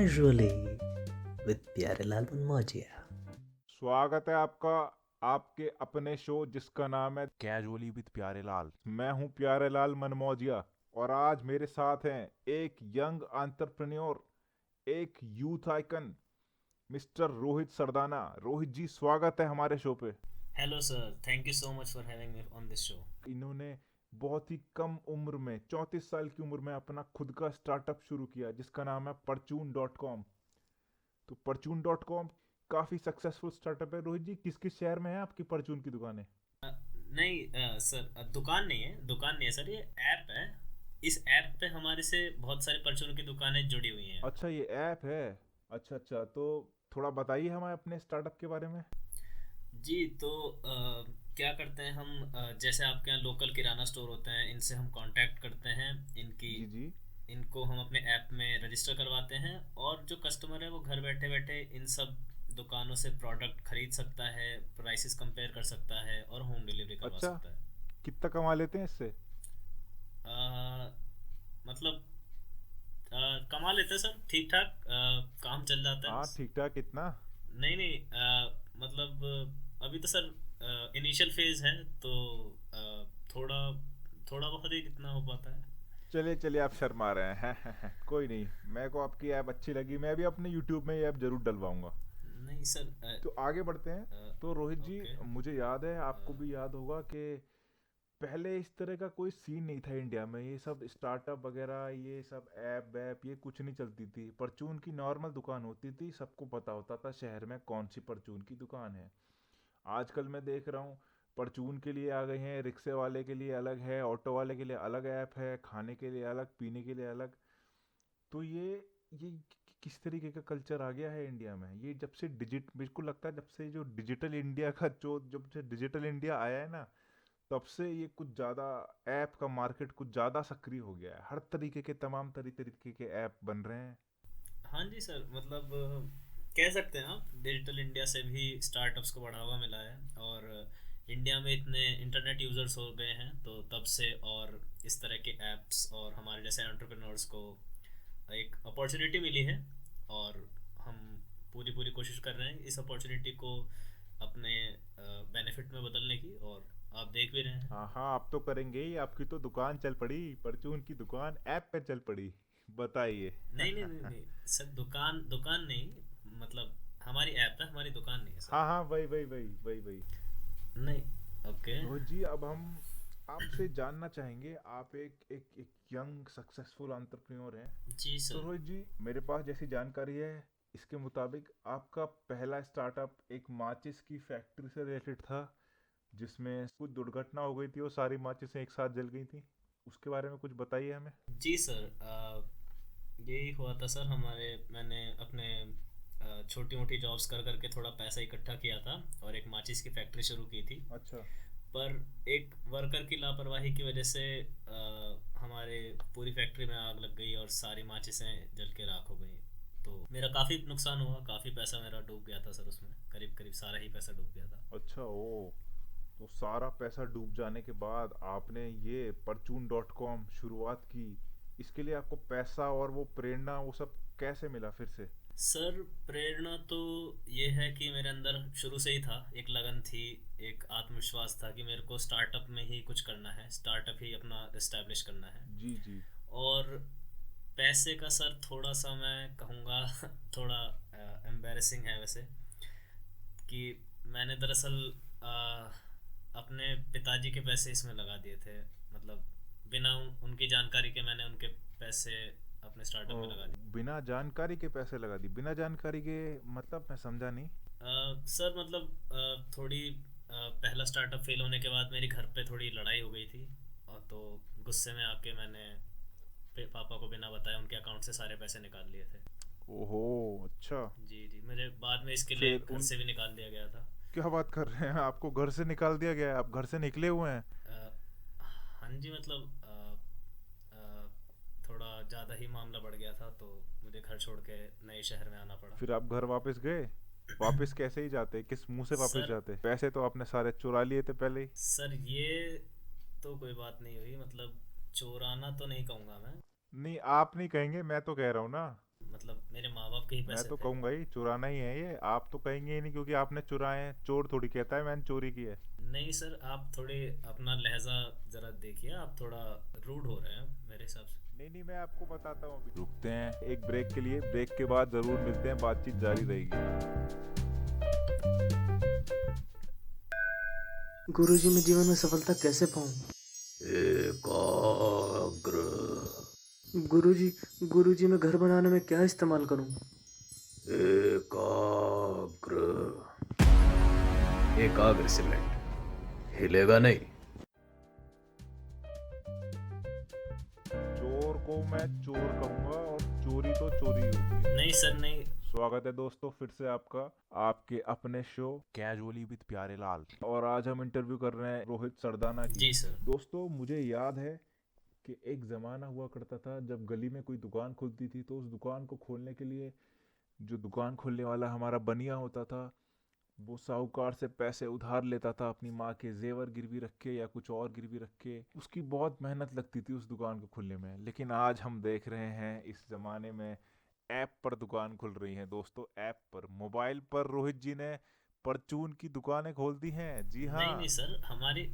casually with Pyarelal मनमोजिया। स्वागत है आपका आपके अपने शो जिसका नाम है कैजुअली विद प्यारेलाल। मैं हूं प्यारेलाल मनमोजिया और आज मेरे साथ हैं एक यंग एंटरप्रेन्योर, एक youth icon, mister Rohit Sardana. Rohit ji, स्वागत है हमारे शो पे। Hello, sir. Thank you so much for having me on this show. इन्होंने बहुत ही कम उम्र में 34 साल की उम्र में अपना खुद का स्टार्टअप शुरू किया जिसका नाम है परचून.com। तो परचून.com काफी सक्सेसफुल स्टार्टअप है। रोहित जी, किस किस शहर में है आपकी परचून की दुकानें? नहीं सर, दुकान नहीं है सर, ये ऐप है। इस ऐप पे हमारे से बहुत सारे परचून की दुकानें जुड़ी हुई हैं। अच्छा, ये ऐप है। अच्छा अच्छा, तो थोड़ा बताइए हमें अपने स्टार्टअप के बारे में। जी, तो क्या करते हैं हम, जैसे आपके यहाँ लोकल किराना स्टोर होते हैं, इनसे हम कांटेक्ट करते हैं। जी जी। इनको हम अपने ऐप में रजिस्टर करवाते हैं और जो कस्टमर है वो घर बैठे बैठे इन सब दुकानों से प्रोडक्ट खरीद सकता है, प्राइसेस कंपेयर कर सकता है और होम डिलीवरी करवा अच्छा, सकता है। कितना कमा लेते हैं इससे? अ, मतलब कमा लेते हैं सर, ठीक ठाक काम चल जाता है। हाँ, ठीक ठाक। कितना? नहीं नहीं, मतलब अभी तो सर इनिशियल फेज है, तो थोड़ा थोड़ा बहुत ही कितना हो पाता है। चलिए चलिए, आप शर्मा रहे हैं। कोई नहीं, मेरे को आपकी ऐप अच्छी लगी, मैं भी अपने यूट्यूब में ये ऐप जरूर डलवाऊंगा। नहीं सर। तो आगे बढ़ते हैं। तो रोहित जी, ओके। मुझे याद है, आपको भी याद होगा कि पहले इस तरह का कोई सीन नहीं था इंडिया में। ये सब स्टार्टअप वगैरह, ये सब ऐप वैप, ये कुछ नहीं चलती थी। परचून की नॉर्मल दुकान होती थी, सबको पता होता था शहर में कौन सी परचून की दुकान है। आजकल मैं देख रहा हूँ परचून के लिए आ गए हैं, रिक्शे वाले के लिए अलग है, ऑटो वाले के लिए अलग ऐप है, खाने के लिए अलग, पीने के लिए अलग। तो ये किस तरीके का कल्चर आ गया है इंडिया में? ये जब से डिजिट मेरे को लगता है, जब से जो डिजिटल इंडिया का जो जब से डिजिटल इंडिया आया है ना, तब से ये कुछ ज़्यादा ऐप का मार्केट कुछ ज़्यादा सक्रिय हो गया है। हर तरीके के तमाम तरीके के ऐप बन रहे हैं। हाँ जी सर, मतलब कह सकते हैं आप, डिजिटल इंडिया से भी स्टार्टअप्स को बढ़ावा मिला है। और इंडिया में इतने इंटरनेट यूज़र्स हो गए हैं तो तब से, और इस तरह के ऐप्स और हमारे जैसे एंटरप्रेन्योर्स को एक अपॉर्चुनिटी मिली है। और हम पूरी पूरी कोशिश कर रहे हैं इस अपॉर्चुनिटी को अपने बेनिफिट में बदलने की, और आप देख भी रहे हैं। हाँ हाँ, आप तो करेंगे ही। आपकी तो दुकान चल पड़ी, परचून की दुकान ऐप पे चल पड़ी। बताइए। नहीं नहीं नहीं नहीं सर, दुकान दुकान नहीं, मतलब हमारी ऐप है, हमारी दुकान नहीं है सर। हाँ हाँ, वही वही वही वही वही। नहीं। ओके। रोहित जी, अब हम आपसे जानना चाहेंगे, आप एक यंग सक्सेसफुल एंटरप्रेन्योर हैं। जी तो सर। रोहित जी, मेरे पास जैसी जानकारी है, इसके मुताबिक आपका पहला स्टार्टअप एक माचिस की फैक्ट्री से रिलेटेड था, जिसमें कुछ दुर्घटना हो गई थी, वो सारी माचिसें एक साथ जल गई थी। उसके बारे में कुछ बताइए हमें। जी सर, यही हुआ था सर। मैंने अपने छोटी मोटी जॉब्स कर करके थोड़ा पैसा इकट्ठा किया था और एक माचिस की फैक्ट्री शुरू की थी। अच्छा। पर एक वर्कर की लापरवाही की वजह से हमारे पूरी फैक्ट्री में आग लग गई और सारी माचिसें जल के राख हो गई। तो मेरा काफ़ी नुकसान हुआ, काफ़ी पैसा मेरा डूब गया था सर उसमें, करीब करीब सारा ही पैसा डूब गया था। अच्छा, ओ। तो सारा पैसा डूब जाने के बाद आपने ये परचून.com शुरुआत की। इसके लिए आपको पैसा और वो प्रेरणा, वो सब कैसे मिला फिर से? सर, प्रेरणा तो ये है कि मेरे अंदर शुरू से ही था, एक लगन थी, एक आत्मविश्वास था कि मेरे को स्टार्टअप में ही कुछ करना है, स्टार्टअप ही अपना इस्टेब्लिश करना है। जी जी। और पैसे का सर थोड़ा सा मैं कहूँगा थोड़ा एम्बैरेसिंग है वैसे, कि मैंने दरअसल अपने पिताजी के पैसे इसमें लगा दिए थे। मतलब बिना उनकी जानकारी के मैंने उनके पैसे अपने ओ, स्टार्टअप में लगा दिए। बिना जानकारी के पैसे लगा दी? बिना जानकारी के मतलब मैं समझा नहीं। सर मतलब थोड़ी पहला स्टार्टअप फेल होने के बाद मेरी घर पे थोड़ी लड़ाई हो गई थी, और तो गुस्से में आके मैंने पापा को बिना बताए उनके अकाउंट से सारे पैसे निकाल लिए थे। ओहो, अच्छा। जी जी, मुझे बाद में इसके लिए फिर घर उन से भी निकाल दिया गया था। क्या बात कर रहे हैं? आपको घर से निकाल दिया गया है? आप घर से निकले हुए हैं? अ, हाँ जी, मतलब अ, थोड़ा ज़्यादा ही मामला बढ़ गया था तो मुझे घर छोड़ के नए शहर में आना पड़ा। फिर आप घर वापस गए? वापस कैसे ही जाते? किस मुंह से वापस सर जाते? पैसे तो आपने सारे चुरा लिए थे पहले ही। सर ये तो कोई बात नहीं हुई, मतलब चोराना तो नहीं कहूँगा मैं। नहीं, आप नहीं कहेंगे, मैं तो कह रहा हूँ ना। मतलब मेरे माँ बाप के ही मैं पैसे तो थे। कहूंगा ही चुराना ही है ये, आप तो कहेंगे ही नहीं क्योंकि आपने चुराए हैं। चोर थोड़ी कहता है मैंने चोरी की है। नहीं सर, आप थोड़े अपना लहजा जरा देखिए, आप थोड़ा रूड हो रहे हैं मेरे हिसाब से। नहीं नहीं, मैं आपको बताता हूँ। अभी रुकते हैं एक ब्रेक के लिए, ब्रेक के बाद जरूर मिलते हैं, बातचीत जारी रहेगी। गुरुजी, मैं जीवन में सफलता कैसे पाऊं? एकाग्र। गुरुजी, गुरुजी, मैं घर बनाने में क्या इस्तेमाल करूं? एकाग्र। एकाग्र सीमेंट हिलेगा नहीं। चोर को मैं चोर कहूंगा और चोरी तो चोरी होती है। नहीं सर नहीं। स्वागत है दोस्तों फिर से आपका आपके अपने शो कैजुअली विद प्यारे लाल। और आज हम इंटरव्यू कर रहे हैं रोहित सरदाना की। जी सर। दोस्तों मुझे याद है कि एक ज़माना हुआ करता था जब गली में कोई दुकान खुलती थी तो उस दुकान को खोलने के लिए जो दुकान खोलने वाला हमारा बनिया होता था वो साहूकार से पैसे उधार लेता था, अपनी माँ के जेवर गिरवी रख के या कुछ और गिरवी रख के। उसकी बहुत मेहनत लगती थी उस दुकान को खोलने में। लेकिन आज हम देख रहे हैं इस ज़माने में ऐप पर दुकान खुल रही है दोस्तों। ऐप पर, मोबाइल पर रोहित जी ने परचून की दुकानें खोल दी हैं। जी हाँ। नहीं नहीं सर, हमारी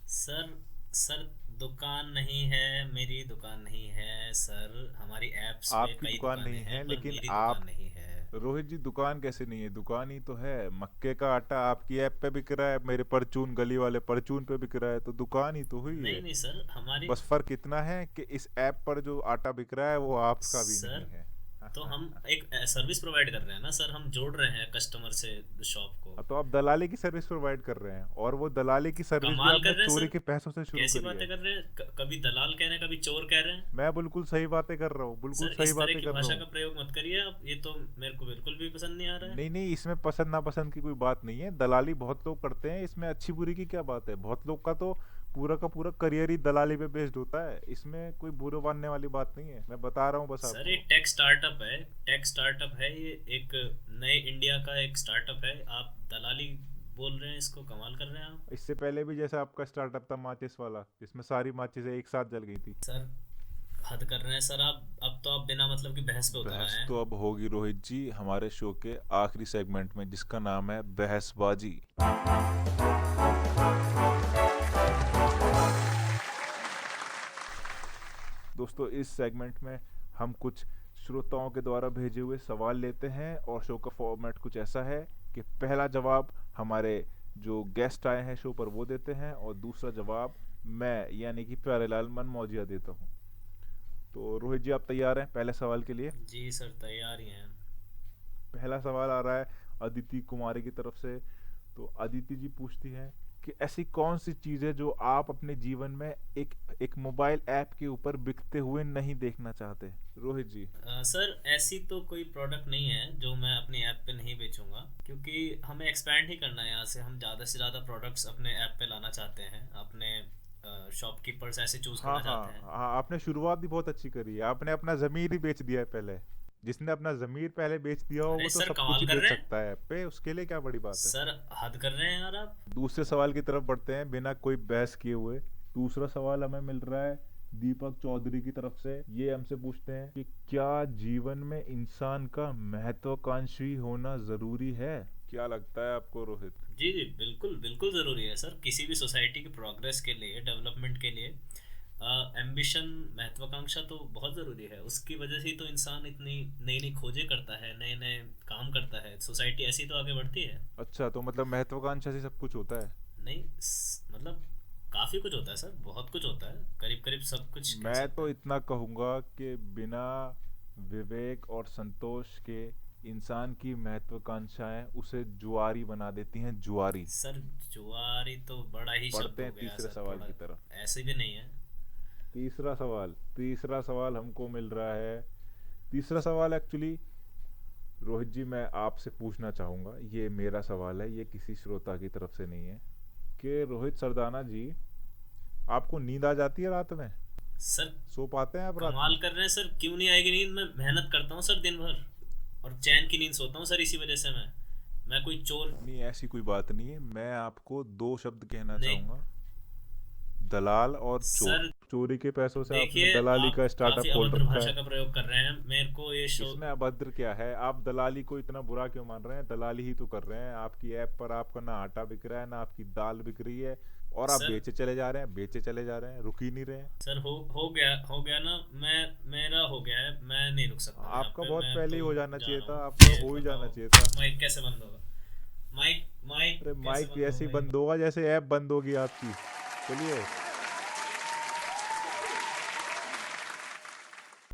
सर सर दुकान नहीं है, मेरी दुकान नहीं है सर। हमारी ऐप्स पे आपकी कई दुकान दुकानें नहीं है हैं पर लेकिन मेरी आप, दुकान नहीं है। रोहित जी दुकान कैसे नहीं है? दुकान ही तो है। मक्के का आटा आपकी ऐप पे बिक रहा है, मेरे परचून गली वाले परचून पे बिक रहा है, तो दुकान ही तो हुई नहीं है। नहीं सर, हमारी बस फर्क इतना है कि इस ऐप पर जो आटा बिक रहा है वो आपका भी नहीं सर, है। तो हम एक सर्विस प्रोवाइड कर रहे हैं ना सर, हम जोड़ रहे हैं कस्टमर से शॉप को। तो आप दलाली की सर्विस प्रोवाइड कर रहे हैं और वो दलाली की सर्विस भी कमाल कर आपने रहे हैं चोरी सर, के पैसों से शुरू कैसी करी बातें है। कर रहे हैं? कभी दलाल कह रहे हैं, कभी चोर कह रहे हैं। मैं बिल्कुल सही बातें कर रहा हूँ, बिल्कुल सर सही इस तरह बातें की कर रहा भाषा हूँ। का प्रयोग मत करिए आप, ये तो मेरे को बिल्कुल भी पसंद नहीं आ रहा है। नहीं नहीं, इसमें पसंद नापसंद की कोई बात नहीं है। दलाली बहुत लोग करते हैं, इसमें अच्छी बुरी की क्या बात है। बहुत लोग का तो पूरा का पूरा करियर ही दलाली पे बेस्ड होता है, इसमें कोई बुरे मानने वाली बात नहीं है। मैं बता रहा हूँ बस सर ये आपको। टेक स्टार्टअप है, टेक स्टार्टअप है, ये एक नए इंडिया का एक स्टार्टअप है। आप दलाली बोल रहे हैं इसको, कमाल कर रहे हैं आप। इससे पहले भी जैसा आपका स्टार्टअप था माचिस वाला, जिसमें सारी माचिसें एक साथ जल गई थी। सर हद कर रहे हैं सर आप, अब तो आप बिना मतलब की बहस पे उतर बहस आए हैं। तो अब होगी रोहित जी हमारे शो के आखिरी सेगमेंट में, जिसका नाम है बहसबाजी। दोस्तों इस सेगमेंट में हम कुछ श्रोताओं के द्वारा भेजे हुए सवाल लेते हैं और शो का फॉर्मेट कुछ ऐसा है कि पहला जवाब हमारे जो गेस्ट आए हैं शो पर वो देते हैं और दूसरा जवाब मैं यानी कि प्यारेलाल मनमौजिया देता हूँ। तो रोहित जी आप तैयार हैं पहले सवाल के लिए? जी सर, तैयार ही हैं। पहला सवाल आ रहा है अदिति कुमारी की तरफ से। तो अदिति जी पूछती हैं कि ऐसी कौन सी चीज़ है जो आप अपने जीवन में एक मोबाइल ऐप के ऊपर बिकते हुए नहीं देखना चाहते? रोहित जी। सर ऐसी तो कोई प्रोडक्ट नहीं है जो मैं अपनी ऐप पे नहीं बेचूंगा, क्योंकि हमें एक्सपैंड ही करना है यहाँ से। हम ज़्यादा से ज़्यादा प्रोडक्ट्स अपने ऐप पे लाना चाहते हैं, अपने शॉपकीपर्स ऐसे चूज हाँ करना हाँ चाहते हैं। हाँ, आपने शुरुआत भी बहुत अच्छी करी है। आपने अपना ज़मीर ही बेच दिया है पहले। जिसने अपना ज़मीर पहले बेच दिया हो अरे वो तो सर सब कुछ कमाल ही कर बेच रहे हैं सकता है ऐप पे, उसके लिए क्या बड़ी बात है। सर, हद कर रहे हैं यार आप। दूसरे सवाल की तरफ बढ़ते हैं बिना कोई बहस किए हुए। दूसरा सवाल हमें मिल रहा है दीपक चौधरी की तरफ से। ये हमसे पूछते हैं कि क्या जीवन में इंसान का महत्वाकांक्षी होना जरूरी है? क्या लगता है आपको रोहित? जी जी, बिल्कुल बिल्कुल ज़रूरी है सर, किसी भी सोसाइटी की प्रोग्रेस के लिए, डेवलपमेंट के लिए एम्बिशन, महत्वाकांक्षा तो बहुत ज़रूरी है। उसकी वजह से ही तो इंसान इतनी नई नई खोजें करता है, नए नए काम करता है, सोसाइटी ऐसी तो आगे बढ़ती है। अच्छा, तो मतलब महत्वाकांक्षा से सब कुछ होता है? नहीं मतलब काफ़ी कुछ होता है सर, बहुत कुछ होता है, करीब करीब सब कुछ कह मैं सकते तो हैं। इतना कहूँगा कि बिना विवेक और संतोष के इंसान की महत्वाकांक्षाएं उसे जुआरी बना देती हैं, जुआरी। सर जुआरी तो बड़ा ही शब्द बढ़ते हो हैं गया तीसरे सर, सवाल थोड़ा की तरफ। ऐसे भी नहीं है। तीसरा सवाल हमको मिल रहा है। तीसरा सवाल एक्चुअली रोहित जी मैं आपसे पूछना चाहूँगा, ये मेरा सवाल है, ये किसी श्रोता की तरफ से नहीं है, कि रोहित सरदाना जी आपको नींद आ जाती है रात में? सर सो पाते हैं आप रात कमाल में? कर रहे हैं सर, क्यों नहीं आएगी नींद? मैं मेहनत करता हूँ सर दिन भर, और चैन की नींद सोता हूँ सर, इसी वजह से मैं कोई चोर नहीं, ऐसी कोई बात नहीं है। मैं आपको दो शब्द कहना नहीं। चाहूँगा। दलाल और सर चोरी के पैसों से आपने देखिए, दलाली आप का स्टार्टअप काफी खोल अभद्र रखा भाषा है। का प्रयोग कर रहे हैं। मेरे को ये शो इसमें अभद्र क्या है? आप दलाली को इतना बुरा क्यों मान रहे हैं? दलाली ही तो कर रहे हैं। आपकी ऐप पर आपका ना आटा बिक रहा है, ना आपकी दाल बिक रही है, और आप सर बेचे चले जा रहे हैं, बेचे चले जा रहे हैं, रुक ही नहीं रहे हैं। सर हो गया ना। मेरा हो गया है, मैं नहीं रुक सकता यहाँ आपका पे। बहुत मैं पहले ही तो हो जाना जा चाहिए रहा था, हूँ। आपका ये हो ही जाना बताओ, चाहिए था। माइक कैसे बंद होगा? माइक माइक अरे कैसे माइक बंद ऐसे ही होगा बंद होगा जैसे ऐप बंद होगी आपकी। चलिए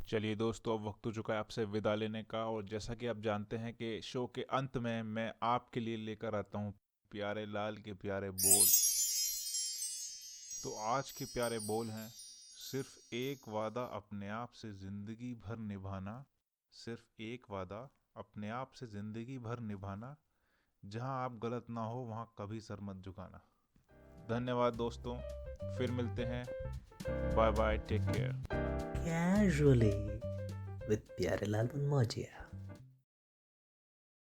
चलिए दोस्तों, अब वक्त हो चुका है आपसे विदा लेने का। और जैसा कि आप जानते हैं कि शो के अंत में मैं आपके लिए लेकर आता हूँ प्यारे लाल के प्यारे बोल। तो आज के प्यारे बोल हैं, सिर्फ एक वादा अपने आप से जिंदगी भर निभाना, सिर्फ एक वादा अपने आप से जिंदगी भर निभाना, जहां आप गलत ना हो वहां कभी सर मत झुकाना। धन्यवाद दोस्तों, फिर मिलते हैं। Bye bye, take care. Casually with Pyarelal Manmoja.